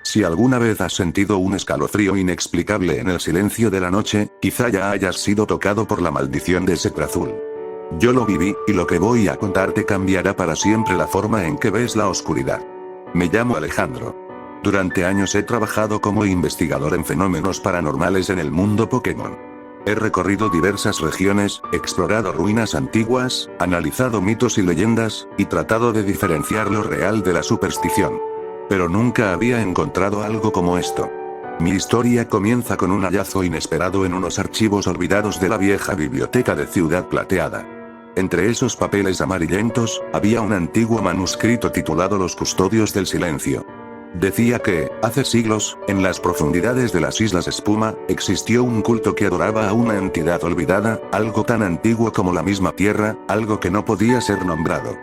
Si alguna vez has sentido un escalofrío inexplicable en el silencio de la noche, quizá ya hayas sido tocado por la maldición de Setrazul. Yo lo viví, y lo que voy a contarte cambiará para siempre la forma en que ves la oscuridad. Me llamo Alejandro. Durante años he trabajado como investigador en fenómenos paranormales en el mundo Pokémon. He recorrido diversas regiones, explorado ruinas antiguas, analizado mitos y leyendas, y tratado de diferenciar lo real de la superstición. Pero nunca había encontrado algo como esto. Mi historia comienza con un hallazgo inesperado en unos archivos olvidados de la vieja biblioteca de Ciudad Plateada. Entre esos papeles amarillentos, había un antiguo manuscrito titulado Los Custodios del Silencio. Decía que, hace siglos, en las profundidades de las Islas Espuma, existió un culto que adoraba a una entidad olvidada, algo tan antiguo como la misma tierra, algo que no podía ser nombrado.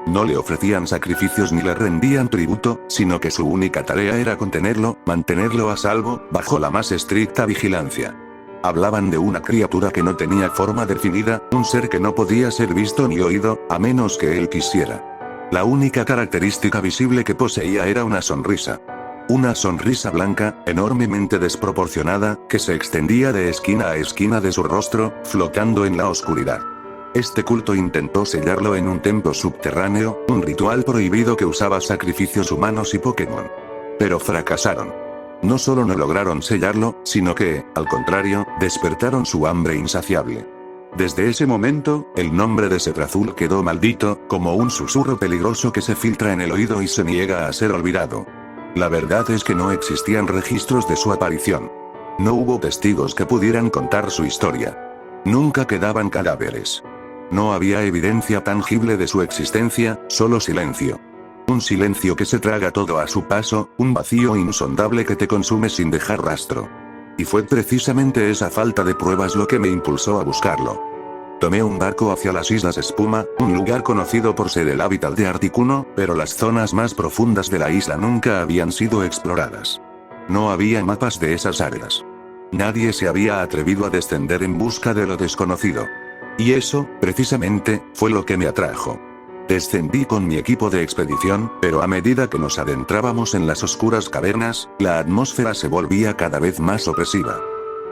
No le ofrecían sacrificios ni le rendían tributo, sino que su única tarea era contenerlo, mantenerlo a salvo, bajo la más estricta vigilancia. Hablaban de una criatura que no tenía forma definida, un ser que no podía ser visto ni oído, a menos que él quisiera. La única característica visible que poseía era una sonrisa. Una sonrisa blanca, enormemente desproporcionada, que se extendía de esquina a esquina de su rostro, flotando en la oscuridad. Este culto intentó sellarlo en un templo subterráneo, un ritual prohibido que usaba sacrificios humanos y Pokémon. Pero fracasaron. No solo no lograron sellarlo, sino que, al contrario, despertaron su hambre insaciable. Desde ese momento, el nombre de Setrazul quedó maldito, como un susurro peligroso que se filtra en el oído y se niega a ser olvidado. La verdad es que no existían registros de su aparición. No hubo testigos que pudieran contar su historia. Nunca quedaban cadáveres. No había evidencia tangible de su existencia, solo silencio. Un silencio que se traga todo a su paso, un vacío insondable que te consume sin dejar rastro. Y fue precisamente esa falta de pruebas lo que me impulsó a buscarlo. Tomé un barco hacia las Islas Espuma, un lugar conocido por ser el hábitat de Articuno, pero las zonas más profundas de la isla nunca habían sido exploradas. No había mapas de esas áreas. Nadie se había atrevido a descender en busca de lo desconocido. Y eso, precisamente, fue lo que me atrajo. Descendí con mi equipo de expedición, pero a medida que nos adentrábamos en las oscuras cavernas, la atmósfera se volvía cada vez más opresiva.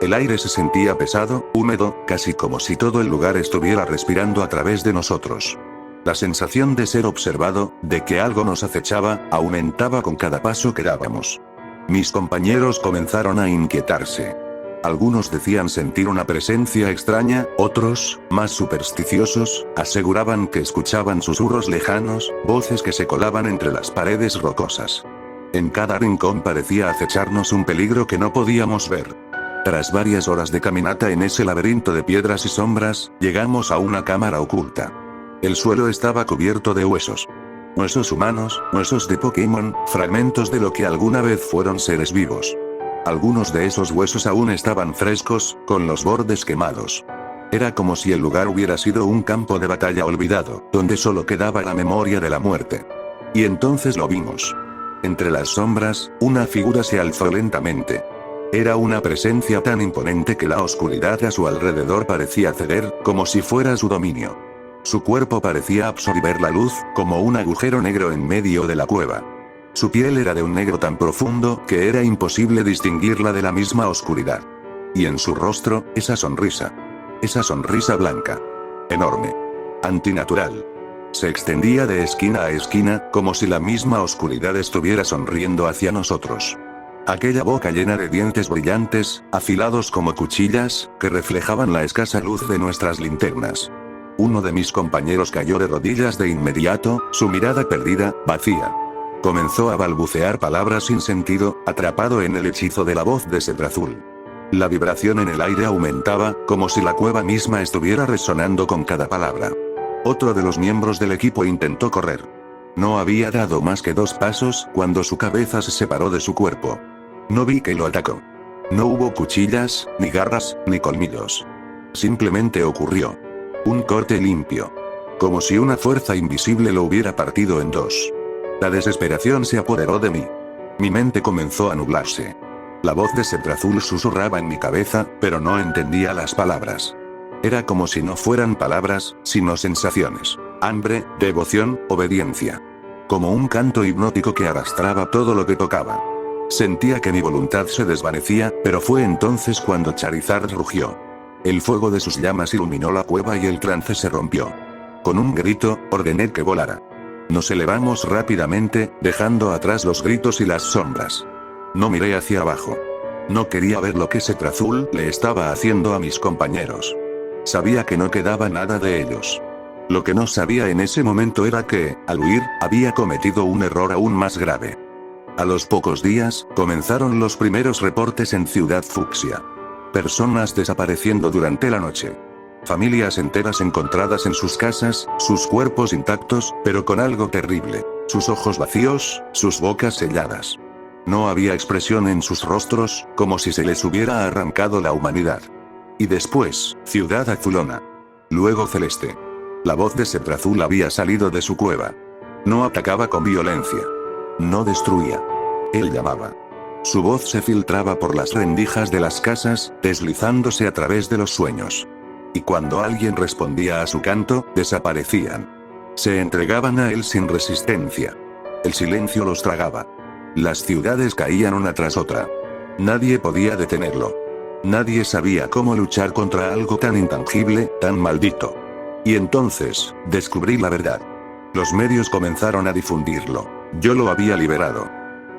El aire se sentía pesado, húmedo, casi como si todo el lugar estuviera respirando a través de nosotros. La sensación de ser observado, de que algo nos acechaba, aumentaba con cada paso que dábamos. Mis compañeros comenzaron a inquietarse. Algunos decían sentir una presencia extraña, otros, más supersticiosos, aseguraban que escuchaban susurros lejanos, voces que se colaban entre las paredes rocosas. En cada rincón parecía acecharnos un peligro que no podíamos ver. Tras varias horas de caminata en ese laberinto de piedras y sombras, llegamos a una cámara oculta. El suelo estaba cubierto de huesos. Huesos humanos, huesos de Pokémon, fragmentos de lo que alguna vez fueron seres vivos. Algunos de esos huesos aún estaban frescos, con los bordes quemados. Era como si el lugar hubiera sido un campo de batalla olvidado, donde solo quedaba la memoria de la muerte. Y entonces lo vimos. Entre las sombras, una figura se alzó lentamente. Era una presencia tan imponente que la oscuridad a su alrededor parecía ceder, como si fuera su dominio. Su cuerpo parecía absorber la luz, como un agujero negro en medio de la cueva. Su piel era de un negro tan profundo que era imposible distinguirla de la misma oscuridad. Y en su rostro, esa sonrisa blanca. Enorme. Antinatural. Se extendía de esquina a esquina, como si la misma oscuridad estuviera sonriendo hacia nosotros. Aquella boca llena de dientes brillantes, afilados como cuchillas, que reflejaban la escasa luz de nuestras linternas. Uno de mis compañeros cayó de rodillas de inmediato, su mirada perdida, vacía. Comenzó a balbucear palabras sin sentido, atrapado en el hechizo de la voz de Setrazul. La vibración en el aire aumentaba, como si la cueva misma estuviera resonando con cada palabra. Otro de los miembros del equipo intentó correr. No había dado más que 2 pasos cuando su cabeza se separó de su cuerpo. No vi que lo atacó. No hubo cuchillas, ni garras, ni colmillos. Simplemente ocurrió. Un corte limpio. Como si una fuerza invisible lo hubiera partido en 2. La desesperación se apoderó de mí. Mi mente comenzó a nublarse. La voz de Setrazul susurraba en mi cabeza, pero no entendía las palabras. Era como si no fueran palabras, sino sensaciones. Hambre, devoción, obediencia. Como un canto hipnótico que arrastraba todo lo que tocaba. Sentía que mi voluntad se desvanecía, pero fue entonces cuando Charizard rugió. El fuego de sus llamas iluminó la cueva y el trance se rompió. Con un grito, ordené que volara. Nos elevamos rápidamente, dejando atrás los gritos y las sombras. No miré hacia abajo. No quería ver lo que Setrazul le estaba haciendo a mis compañeros. Sabía que no quedaba nada de ellos. Lo que no sabía en ese momento era que, al huir, había cometido un error aún más grave. A los pocos días, comenzaron los primeros reportes en Ciudad Fucsia. Personas desapareciendo durante la noche. Familias enteras encontradas en sus casas, sus cuerpos intactos, pero con algo terrible. Sus ojos vacíos, sus bocas selladas. No había expresión en sus rostros, como si se les hubiera arrancado la humanidad. Y después, Ciudad Azulona. Luego Celeste. La voz de Setrazul había salido de su cueva. No atacaba con violencia. No destruía. Él llamaba. Su voz se filtraba por las rendijas de las casas, deslizándose a través de los sueños. Y cuando alguien respondía a su canto, desaparecían. Se entregaban a él sin resistencia. El silencio los tragaba. Las ciudades caían una tras otra. Nadie podía detenerlo. Nadie sabía cómo luchar contra algo tan intangible, tan maldito. Y entonces, descubrí la verdad. Los medios comenzaron a difundirlo. Yo lo había liberado.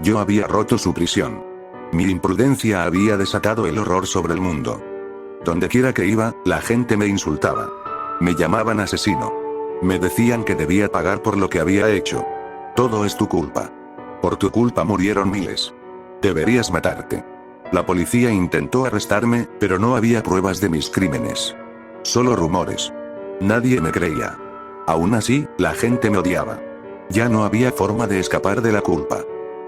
Yo había roto su prisión. Mi imprudencia había desatado el horror sobre el mundo. Dondequiera que iba, la gente me insultaba. Me llamaban asesino. Me decían que debía pagar por lo que había hecho. Todo es tu culpa. Por tu culpa murieron miles. Deberías matarte. La policía intentó arrestarme, pero no había pruebas de mis crímenes. Solo rumores. Nadie me creía. Aún así, la gente me odiaba. Ya no había forma de escapar de la culpa.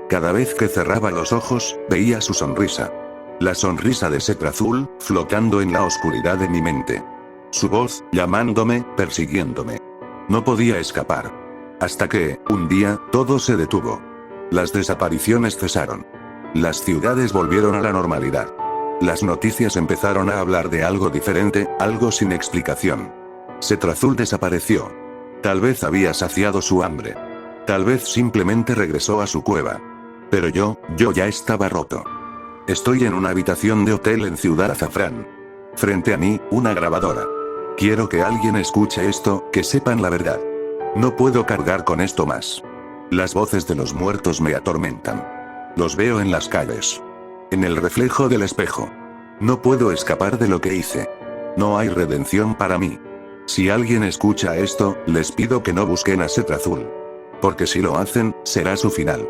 Cada vez que cerraba los ojos, veía su sonrisa. La sonrisa de Setrazul, flotando en la oscuridad de mi mente. Su voz, llamándome, persiguiéndome. No podía escapar. Hasta que, un día, todo se detuvo. Las desapariciones cesaron. Las ciudades volvieron a la normalidad. Las noticias empezaron a hablar de algo diferente, algo sin explicación. Setrazul desapareció. Tal vez había saciado su hambre. Tal vez simplemente regresó a su cueva. Pero yo ya estaba roto. Estoy en una habitación de hotel en Ciudad Azafrán. Frente a mí, una grabadora. Quiero que alguien escuche esto, que sepan la verdad. No puedo cargar con esto más. Las voces de los muertos me atormentan. Los veo en las calles. En el reflejo del espejo. No puedo escapar de lo que hice. No hay redención para mí. Si alguien escucha esto, les pido que no busquen a Setrazul. Porque si lo hacen, será su final.